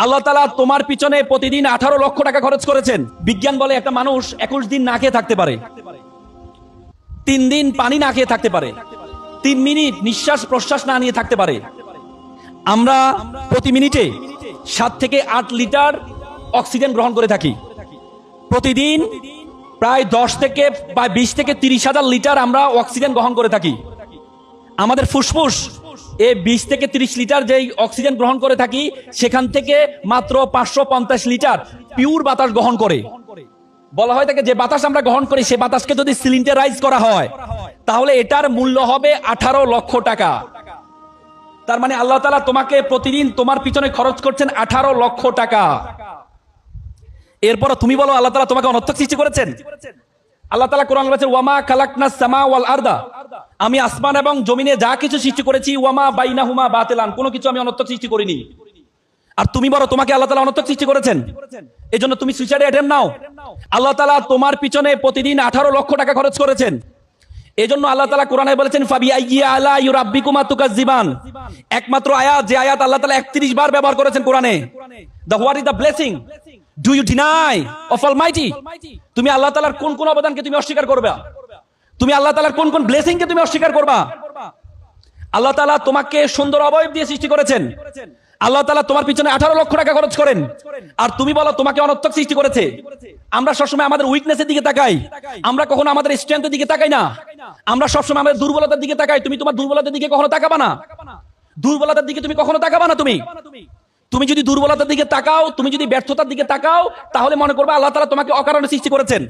আল্লাহ তাআলা তোমার পিছনে প্রতিদিন 18 লক্ষ টাকা খরচ করেছেন। বিজ্ঞান বলে একটা মানুষ 21 দিন না খেয়ে থাকতে পারে, 3 দিন পানি না খেয়ে থাকতে পারে, 3 মিনিট নিঃশ্বাস প্রশ্বাস না নিয়ে থাকতে পারে। আমরা প্রতি মিনিটে 7 থেকে 8 লিটার অক্সিজেন গ্রহণ করে থাকি। প্রতিদিন প্রায় 10 থেকে বা 20 থেকে 30 হাজার লিটার আমরা অক্সিজেন গ্রহণ করে থাকি। আমাদের ফুসফুস এই 20 থেকে 30 লিটার যেই অক্সিজেন গ্রহণ করে থাকি, সেখান থেকে মাত্র 550 লিটার পিওর বাতাস গ্রহণ করে। বলা হয় থাকে যে বাতাস আমরা গ্রহণ করি, সে বাতাসকে যদি সিলিন্ডারাইজ করা হয় তাহলে এটার মূল্য হবে 18 লক্ষ টাকা। তার মানে আল্লাহ তাআলা তোমাকে প্রতিদিন তোমার পিছনে খরচ করছেন 18 লক্ষ টাকা। এরপর তুমি বলো আল্লাহ তাআলা তোমাকে অনর্থক সৃষ্টি করেছেন? আল্লাহ তাআলা কোরআনে বলেছেন ওয়ামা খালাকনাস সামা ওয়াল আরদা, আমি আসমান এবং জমিনে যা কিছু সৃষ্টি করেছি, ওয়ামা বাইনাহুমা বাতিলান, কোনো কিছু আমি অনর্থক সৃষ্টি করিনি। আর তুমি বলো তোমাকে আল্লাহ তাআলা অনর্থক সৃষ্টি করেছেন, এজন্য তুমি সুইসাইড অ্যাটেম্প নাও। আল্লাহ তাআলা তোমার পিছনে প্রতিদিন 18 লক্ষ টাকা খরচ করেছেন। এজন্য আল্লাহ তাআলা কোরআনে বলেছেন ফাবিআইয়ি আলাই রাব্বিকুমা তুকাজ্জিবান, একমাত্র আয়াত যে আয়াত আল্লাহ তাআলা 31 বার ব্যবহার করেছেন কোরআনে। The what is the blessing do you deny of almighty? তুমি আল্লাহ তাআলার কোন কোন অবদানকে তুমি অস্বীকার করবে? তুমি আল্লাহ তাআলার কোন কোন ব্লেসিংকে তুমি অস্বীকার করবা? আল্লাহ তাআলা তোমাকে সুন্দর অবয়ব দিয়ে সৃষ্টি করেছেন। আল্লাহ তাআলা তোমার পিছনে 18 লক্ষ টাকা খরচ করেন, আর তুমি বলো তোমাকে অনর্থক সৃষ্টি করেছে। আমরা সবসময় আমাদের উইকনেসের দিকে তাকাই, আমরা কখনো আমাদের স্ট্রেংথের দিকে তাকাই না। আমরা সবসময় আমাদের দুর্বলতার দিকে তাকাই। তুমি তোমার দুর্বলতার দিকে কখনো তাকাবা না। দুর্বলতার দিকে তুমি কখনো তাকাবা না। তুমি যদি দুর্বলতার দিকে তাকাও, তুমি যদি ব্যর্থতার দিকে তাকাও, তাহলে মনে করবে আল্লাহ তাআলা তোমাকে অকারণে সৃষ্টি করেছেন।